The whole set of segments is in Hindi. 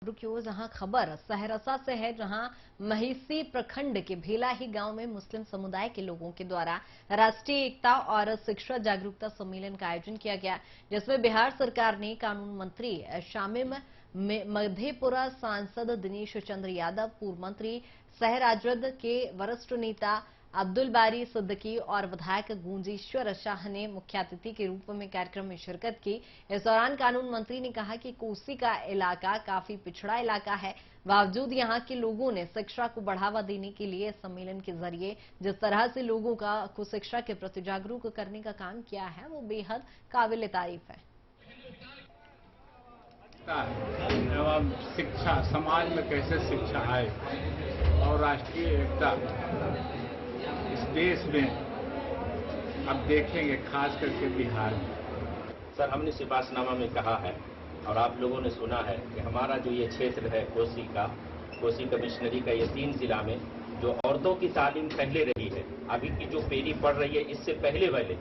रुकियो जहां खबर सहरसा से है, जहां महिसी प्रखंड के भेलाही गांव में मुस्लिम समुदाय के लोगों के द्वारा राष्ट्रीय एकता और शिक्षा जागरूकता सम्मेलन का आयोजन किया गया, जिसमें बिहार सरकार ने कानून मंत्री शामीम मधेपुरा, सांसद दिनेश चंद्र यादव, पूर्व मंत्री शहर राजद के वरिष्ठ नेता अब्दुल बारी सिद्दीकी और विधायक गूंजेश्वर शाह ने मुख्य अतिथि के रूप में कार्यक्रम में शिरकत की। इस दौरान कानून मंत्री ने कहा कि कोसी का इलाका काफी पिछड़ा इलाका है, बावजूद यहां के लोगों ने शिक्षा को बढ़ावा देने के लिए सम्मेलन के जरिए जिस तरह से लोगों को शिक्षा के प्रति जागरूक करने का काम किया है, वो बेहद काबिल तारीफ है। एवं शिक्षा, समाज में कैसे शिक्षा आए और राष्ट्रीय एकता इस देश में अब देखेंगे, खास करके बिहार में। सर, हमने सिपाहीनामा में कहा है और आप लोगों ने सुना है कि हमारा जो ये क्षेत्र है कोसी कमिश्नरी का, ये 3 जिला में जो औरतों की तालीम पहले रही है, अभी की जो पीढ़ी पढ़ रही है, इससे पहले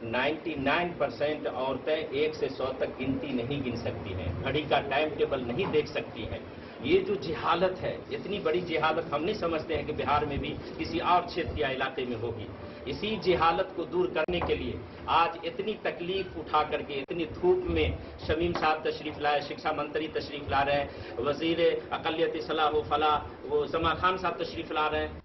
99% औरतें 1 से 100 तक गिनती नहीं गिन सकती हैं, घड़ी का टाइम टेबल नहीं देख सकती हैं। ये जो जिहालत है, इतनी बड़ी जिहालत हम नहीं समझते हैं कि बिहार में भी किसी और क्षेत्र या इलाके में होगी। इसी जिहालत को दूर करने के लिए आज इतनी तकलीफ उठा करके, इतनी धूप में शमीम साहब तशरीफ लाए, शिक्षा मंत्री तशरीफ ला रहे हैं, वजीर अकलियत सलाह फला वो समा खान साहब तशरीफ ला रहे हैं।